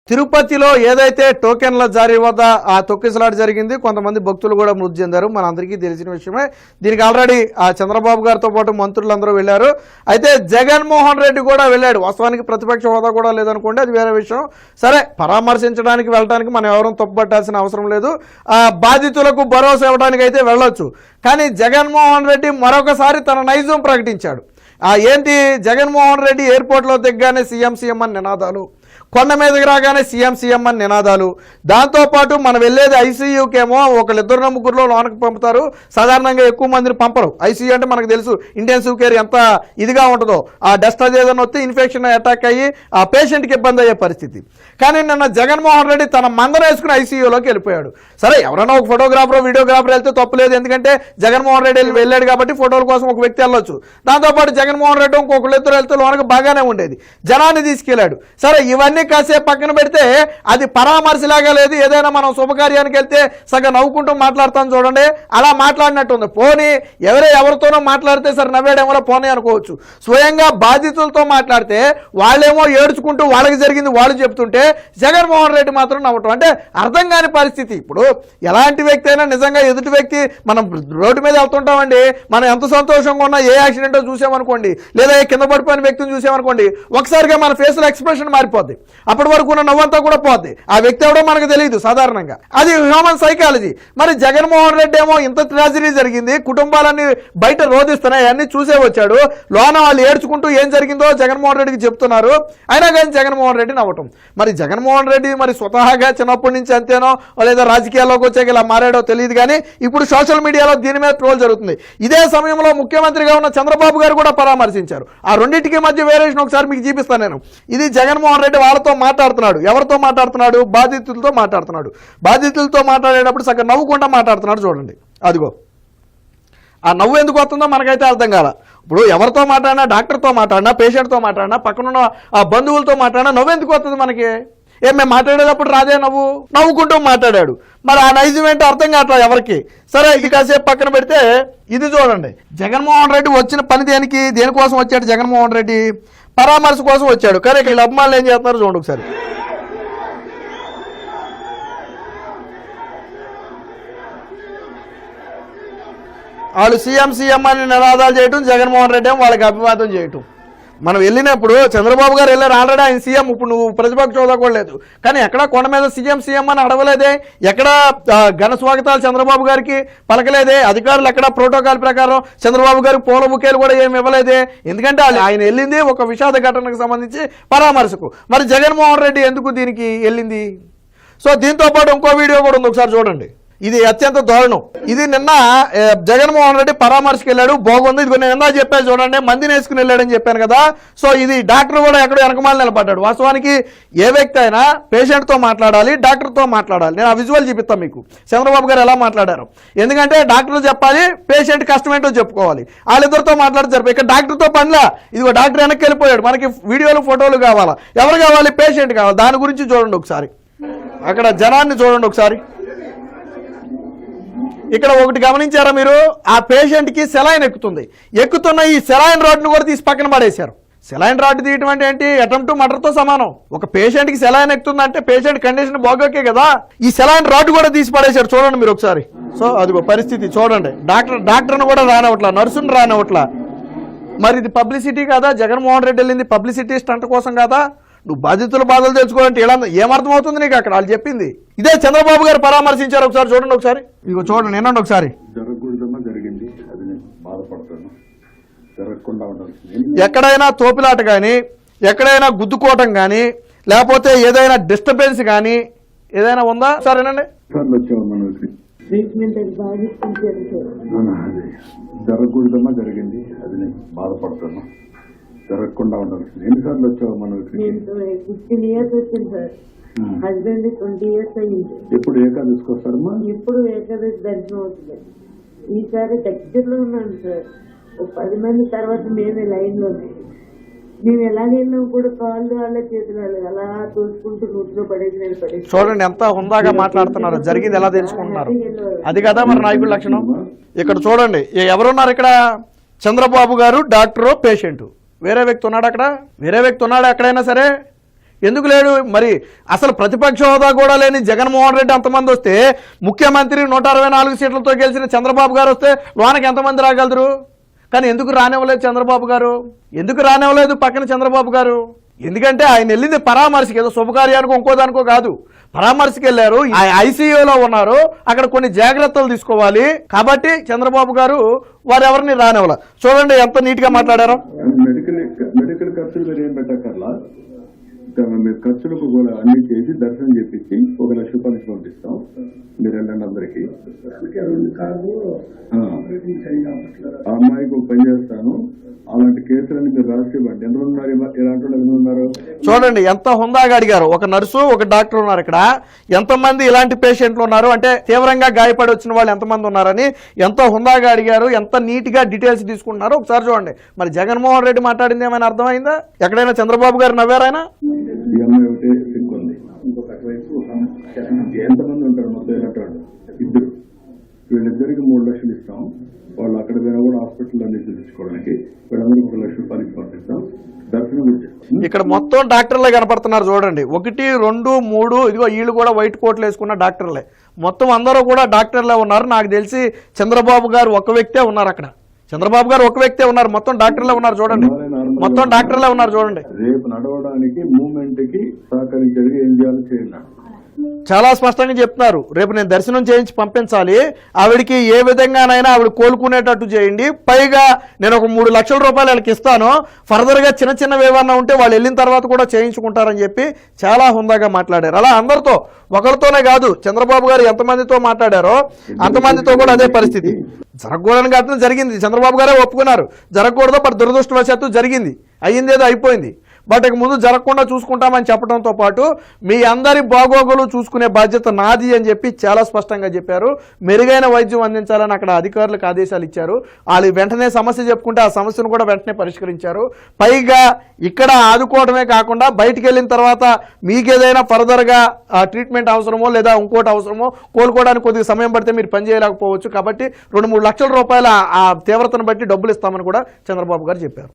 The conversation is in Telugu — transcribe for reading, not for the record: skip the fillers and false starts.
తిరుపతిలో ఏదైతే టోకెన్ల జారీ వద్ద ఆ తొక్కిసలాట జరిగింది, కొంతమంది భక్తులు కూడా మృతి చెందారు. మనందరికీ తెలిసిన విషయమే. దీనికి ఆల్రెడీ ఆ చంద్రబాబు గారితో పాటు మంత్రులందరూ వెళ్ళారు. అయితే జగన్మోహన్ రెడ్డి కూడా వెళ్ళాడు. వాస్తవానికి ప్రతిపక్ష హోదా కూడా లేదనుకోండి, అది వేరే విషయం. సరే, పరామర్శించడానికి వెళ్ళడానికి మనం ఎవరూ తప్పుపట్టాల్సిన అవసరం లేదు. బాధితులకు భరోసా ఇవ్వడానికి అయితే వెళ్ళొచ్చు. కానీ జగన్మోహన్ రెడ్డి మరొకసారి తన నైజం ప్రకటించాడు. ఏంటి, జగన్మోహన్ రెడ్డి ఎయిర్పోర్ట్లో దిగ్గానే సీఎం సీఎం అని నినాదాలు, కొండ మీదకి రాగానే సీఎం సీఎం అని నినాదాలు. దాంతోపాటు మనం వెళ్ళేది ఐసీయూకేమో ఒకళ్ళిద్దరు ముగ్గురులో లోనకి పంపుతారు. సాధారణంగా ఎక్కువ మందిని పంపరు. ఐసీయూ అంటే మనకు తెలుసు ఇంటెన్సివ్ కేర్ ఎంత ఇదిగా ఉంటుందో. ఆ డస్ట్ అది ఏదైనా వస్తే ఇన్ఫెక్షన్ అటాక్ అయ్యి ఆ పేషెంట్కి ఇబ్బంది అయ్యే పరిస్థితి. కానీ నిన్న జగన్మోహన్ రెడ్డి తన మందర వేసుకుని ఐసీయూలోకి వెళ్ళిపోయాడు. సరే, ఎవరైనా ఒక ఫోటోగ్రాఫర్ వీడియోగ్రాఫర్ వెళ్తే తప్పులేదు, ఎందుకంటే జగన్మోహన్ రెడ్డి వెళ్ళాడు కాబట్టి ఫోటోల కోసం ఒక వ్యక్తి వెళ్ళొచ్చు. దాంతోపాటు జగన్మోహన్ రెడ్డి ఇంకొకళ్ళు ఇద్దరు వెళ్తే లోనకి బాగానే ఉండేది, జనాన్ని తీసుకెళ్లాడు. సరే, ఇవన్నీ కాసేపు పక్కన పెడితే అది పరామర్శలాగా లేదు. ఏదైనా మనం శుభకార్యానికి వెళ్తే సగం నవ్వుకుంటూ మాట్లాడతాం చూడండి, అలా మాట్లాడినట్టుంది. పోనీ ఎవరితోనో మాట్లాడితే సరే నవ్వేడేమో పోనీ అనుకోవచ్చు. స్వయంగా బాధితులతో మాట్లాడితే వాళ్ళేమో ఏడ్చుకుంటూ వాళ్ళకి జరిగింది వాళ్ళు చెప్తుంటే జగన్మోహన్ రెడ్డి మాత్రం నవ్వటం అంటే అర్థం కాని పరిస్థితి. ఇప్పుడు ఎలాంటి వ్యక్తి అయినా నిజంగా ఎదుటి వ్యక్తి, మనం రోడ్డు మీద వెళ్తుంటామండి, మనం ఎంత సంతోషంగా ఉన్నా ఏ యాక్సిడెంటో చూసామనుకోండి, లేదా కింద పడిపోయిన వ్యక్తిని చూసామనుకోండి, ఒకసారిగా మన ఫేస్లో ఎక్స్ప్రెషన్ మారిపోద్ది. అప్పటి వరకు ఉన్న నవ్వంతా కూడా పోద్ది. ఆ వ్యక్తి ఎవడో మనకు తెలియదు సాధారణంగా. అది హ్యూమన్ సైకాలజీ. మరి జగన్మోహన్ రెడ్డి ఏమో ఇంత ట్రాజడీ జరిగింది, కుటుంబాలన్నీ బయట రోధిస్తున్నాయి, అన్ని చూసే వచ్చాడు. లోన వాళ్ళు ఏడ్చుకుంటూ ఏం జరిగిందో జగన్మోహన్ రెడ్డికి చెప్తున్నారు. అయినా కానీ జగన్మోహన్ రెడ్డి నవ్వటం. మరి జగన్మోహన్ రెడ్డి మరి స్వతహాగా చిన్నప్పటి నుంచి అంతేనో లేదా రాజకీయాల్లోకి వచ్చాక ఇలా మారాడో తెలియదు. కానీ ఇప్పుడు సోషల్ మీడియాలో దీని మీద ట్రోల్ జరుగుతుంది. ఇదే సమయంలో ముఖ్యమంత్రిగా ఉన్న చంద్రబాబు గారు కూడా పరామర్శించారు. ఆ రెండింటికి మధ్య వేరియేషన్ ఒకసారి మీకు చూపిస్తాను నేను. ఇది జగన్మోహన్ రెడ్డి వాళ్ళతో మాట్లాడుతున్నాడు. ఎవరితో మాట్లాడుతున్నాడు? బాధితులతో మాట్లాడుతున్నాడు. బాధితులతో మాట్లాడేటప్పుడు సగం నవ్వుకుంటా మాట్లాడుతున్నాడు చూడండి. అదిగో ఆ నవ్వు ఎందుకు వస్తుందో మనకైతే అర్థం కాల. ఇప్పుడు ఎవరితో మాట్లాడినా, డాక్టర్తో మాట్లాడినా, పేషెంట్తో మాట్లాడినా, పక్కనున్న ఆ బంధువులతో మాట్లాడినా నవ్వు ఎందుకు వస్తుంది మనకి? మేము మాట్లాడేటప్పుడు రాదే నవ్వుకుంటూ మాట్లాడాడు. మరి ఆ నైజం ఏంటో అర్థం కావట్లేదు ఎవరికి. సరే, ఇది కాసేపు పక్కన పెడితే ఇది చూడండి. జగన్మోహన్ రెడ్డి వచ్చిన పని దేనికోసం వచ్చాడు? జగన్మోహన్ రెడ్డి పరామర్శ కోసం వచ్చాడు. కానీ ఇక్కడ అభిమానులు ఏం చేస్తున్నారు చూడండి ఒకసారి. వాళ్ళు సీఎం సీఎం అని నినాదాలు చేయటం, జగన్మోహన్ రెడ్డి ఏమో వాళ్ళకి అభివాదం చేయటం. మనం వెళ్ళినప్పుడు చంద్రబాబు గారు వెళ్ళారు, ఆల్రెడీ ఆయన సీఎం. ఇప్పుడు నువ్వు ప్రతిపక్ష హోదా కూడా లేదు, కానీ ఎక్కడ కొండ మీద సీఎం సీఎం అని అడగలేదే, ఎక్కడ ఘన స్వాగతాలు చంద్రబాబు గారికి పలకలేదే, అధికారులు ఎక్కడ ప్రోటోకాల్ ప్రకారం చంద్రబాబు గారికి పూల బుకేలు కూడా ఏమి ఇవ్వలేదే. ఎందుకంటే ఆయన వెళ్ళింది ఒక విషాద ఘటనకు సంబంధించి పరామర్శకు. మరి జగన్మోహన్ రెడ్డి ఎందుకు దీనికి వెళ్ళింది? సో దీంతో పాటు ఇంకో వీడియో కూడా ఉంది, ఒకసారి చూడండి. ఇది అత్యంత దారుణం. ఇది నిన్న జగన్మోహన్ రెడ్డి పరామర్శకు వెళ్ళాడు, బాగుంది. ఇది నేను ఎందా చెప్పాను చూడండి, మందిని వేసుకుని వెళ్ళాడని చెప్పాను కదా. సో ఇది డాక్టర్ కూడా ఎక్కడో వెనకమాల నిలబడ్డాడు. వాస్తవానికి ఏ వ్యక్తి అయినా పేషెంట్తో మాట్లాడాలి, డాక్టర్తో మాట్లాడాలి. నేను ఆ విజువల్ చూపిస్తాను మీకు, చంద్రబాబు గారు ఎలా మాట్లాడారు. ఎందుకంటే డాక్టర్ చెప్పాలి, పేషెంట్ కష్టమేంటో చెప్పుకోవాలి. వాళ్ళిద్దరితో మాట్లాడతారు. ఇక్కడ డాక్టర్తో పనిలా. ఇదిగో డాక్టర్ వెనక్కి వెళ్ళిపోయాడు. మనకి వీడియోలు ఫోటోలు కావాలా? ఎవరు కావాలి? పేషెంట్ కావాలి. దాని గురించి చూడండి ఒకసారి. అక్కడ జనాన్ని చూడండి ఒకసారి. ఇక్కడ ఒకటి గమనించారా మీరు? ఆ పేషెంట్కి సెలైన్ ఎక్కుతున్న ఈ సెలైన్ రాడ్ను కూడా తీసి పక్కన పడేశారు. సెలైన్ రాడ్ తీయటం అంటే ఏంటి? అటెంప్ట్ మర్డర్తో సమానం. ఒక పేషెంట్కి సెలైన్ ఎక్కుతుందంటే పేషెంట్ కండిషన్ బాగోకే కదా. ఈ సెలైన్ రాడ్ కూడా తీసి పడేశారు చూడండి మీరు ఒకసారి. సో అదిగో పరిస్థితి చూడండి. డాక్టర్ను కూడా రానివ్వట్లా, నర్సును రానివ్వట్లా. మరి ఇది పబ్లిసిటీ కాదా? జగన్మోహన్ రెడ్డి వెళ్ళింది పబ్లిసిటీ స్టంట్ కోసం కాదా? నువ్వు బాధితుల బాధలు తెలుసుకోవాలంటే ఇలా ఏమర్థమవుతుంది నీకు? అక్కడ వాళ్ళు చెప్పింది ఇదే. చంద్రబాబు గారు పరామర్శించారు. ఒకసారి చూడండి ఒకసారి. ఇదిగో చూడండి, నేనండి ఒకసారి. ఎక్కడైనా తోపిలాట కానీ, ఎక్కడైనా గుద్దుకోవటం కానీ, లేకపోతే ఏదైనా డిస్టర్బెన్స్ కానీ ఏదైనా ఉందా? సరేనండి. జరగకూడదమ్మా, జరిగింది. అది నేను బాధపడుతున్నా. జరగకుండా ఉండాల్సింది. ఎన్నిసార్లు వచ్చావు మనం? 15 years వచ్చింది సార్. హస్బెండ్ 20 years అయ్యింది. ఎప్పుడు ఏకాదశికి వస్తారమ్మా? ఎప్పుడు ఏకాదశి దర్శనం అవుతుంది. ఈసారి దగ్గరలో ఉన్నాను సార్. 10 మంది తర్వాత మేమే లైన్ లో. మేము ఎలా వెళ్ళినా కూడా కాళ్ళు వాళ్ళ చేతులు అలా తోసుకుంటూ నూతిలో పడేసి చూడండి ఎంత హుందాగా మాట్లాడుతున్నారు. జరిగింది ఎలా తెలుసుకుంటున్నారు. అది కదా మరి నాయకుడి లక్షణం. ఇక్కడ చూడండి ఎవరున్నారు ఇక్కడ? చంద్రబాబు గారు, డాక్టరు, పేషెంట్. వేరే వ్యక్తి ఉన్నాడు అక్కడ? వేరే వ్యక్తి ఉన్నాడు ఎక్కడైనా సరే? ఎందుకు లేడు? మరి అసలు ప్రతిపక్ష హోదా కూడా లేని జగన్మోహన్ రెడ్డి అంతమంది వస్తే, ముఖ్యమంత్రి 164 సీట్లతో గెలిచిన చంద్రబాబు గారు వస్తే లోనకి ఎంతమంది రాగలరు? కానీ ఎందుకు రానివ్వలేదు చంద్రబాబు గారు? ఎందుకు రానివ్వలేదు పక్కన చంద్రబాబు గారు? ఎందుకంటే ఆయన వెళ్ళింది పరామర్శకి, ఏదో శుభకార్యానికో ఇంకో దానికో కాదు, పరామర్శకి వెళ్ళారు. ఐసీయూలో ఉన్నారు, అక్కడ కొన్ని జాగ్రత్తలు తీసుకోవాలి. కాబట్టి చంద్రబాబు గారు వారెవరిని రానివ్వాల. చూడండి ఎంత నీట్ గా మాట్లాడారో. మెడికల్ ఖర్చులు మీరు ఏం పెట్టక్కర్లా, మీరు ఖర్చులకు కూడా అన్ని చేసి దర్శనం చేపించి 1 లక్ష రూపాయలు పంపిస్తాం. మీరు వెళ్ళండి అందరికి. ఆ అమ్మాయికి పని చేస్తాను, అలాంటి కేసులన్నీ మీరు రాసి ఇవ్వండి. ఎంతమంది ఉన్నారు ఇలాంటి వాళ్ళు? ఎంతమంది ఉన్నారు చూడండి, ఎంత హుందాగా అడిగారు. ఒక నర్సు, ఒక డాక్టర్ ఉన్నారు ఇక్కడ. ఎంతమంది ఇలాంటి పేషెంట్లు ఉన్నారు అంటే తీవ్రంగా గాయపడి వచ్చిన వాళ్ళు ఎంతమంది ఉన్నారని ఎంతో హుందాగా అడిగారు. ఎంత నీట్ గా డీటెయిల్స్ తీసుకుంటున్నారు ఒకసారి చూడండి. మరి జగన్మోహన్ రెడ్డి మాట్లాడింది ఏమైనా అర్థమైందా? ఎక్కడైనా చంద్రబాబు గారు నవ్వారైనా? ఈ అమ్మాయి ఒకటే సిక్ ఉంది, ఇంకొక వైపు ఎంతమంది ఉంటారు మొత్తం ఇలాంటి వాళ్ళు? 2. వీళ్ళిద్దరికి 3 లక్షలు ఇస్తాం. వాళ్ళు అక్కడ పోయినా కూడా హాస్పిటల్ అన్ని చూపించుకోవడానికి వీళ్ళందరికీ 1 లక్ష రూపాయలు పంపిస్తాం. దర్శనం కూడా ఇక్కడ మొత్తం డాక్టర్లే కనపడుతున్నారు చూడండి. 1, 2, 3 ఇదిగో వీళ్ళు కూడా వైట్ కోట్లు వేసుకున్న డాక్టర్లే. మొత్తం అందరూ కూడా డాక్టర్లే ఉన్నారు. నాకు తెలిసి చంద్రబాబు గారు ఒక వ్యక్తే ఉన్నారు అక్కడ. చంద్రబాబు గారు ఒక వ్యక్తే ఉన్నారు, మొత్తం డాక్టర్లే ఉన్నారు చూడండి. మొత్తం డాక్టర్లే ఉన్నారు చూడండి. రేపు నడవడానికి మూవ్మెంట్ కి సహకరించేది ఏం చేయాలో చేయాలి. చాలా స్పష్టంగా చెప్తున్నారు. రేపు నేను దర్శనం చేయించి పంపించాలి, ఆవిడికి ఏ విధంగానైనా ఆవిడ కోలుకునేటట్టు చేయండి. పైగా నేను ఒక 3 లక్షల రూపాయలు వాళ్ళకి ఇస్తాను. ఫర్దర్గా చిన్న చిన్నవి ఏమన్నా ఉంటే వాళ్ళు వెళ్ళిన తర్వాత కూడా చేయించుకుంటారని చెప్పి చాలా హుందాగా మాట్లాడారు. అలా అందరితో, ఒకరితోనే కాదు, చంద్రబాబు గారు ఎంతమందితో మాట్లాడారో అంతమందితో కూడా అదే పరిస్థితి. జరగకూడని ఘటన జరిగింది, చంద్రబాబు గారే ఒప్పుకున్నారు. జరగకూడదు, బట్ దురదృష్టవశాత్తు జరిగింది. అయ్యిందేదో అయిపోయింది. బట్ ఇక ముందు జరగకుండా చూసుకుంటామని చెప్పడంతో పాటు మీ అందరి బాగోగులు చూసుకునే బాధ్యత నాది అని చెప్పి చాలా స్పష్టంగా చెప్పారు. మెరుగైన వైద్యం అందించాలని అక్కడ అధికారులకు ఆదేశాలు ఇచ్చారు. వాళ్ళు వెంటనే సమస్య చెప్పుకుంటే ఆ సమస్యను కూడా వెంటనే పరిష్కరించారు. పైగా ఇక్కడ ఆదుకోవడమే కాకుండా బయటికి వెళ్ళిన తర్వాత మీకేదైనా ఫర్దర్గా ట్రీట్మెంట్ అవసరమో లేదా ఇంకోటి అవసరమో, కోలుకోవడానికి కొద్దిగా సమయం పడితే మీరు పని చేయలేకపోవచ్చు. కాబట్టి 2-3 లక్షల రూపాయల ఆ తీవ్రతను బట్టి డబ్బులు ఇస్తామని కూడా చంద్రబాబు గారు చెప్పారు.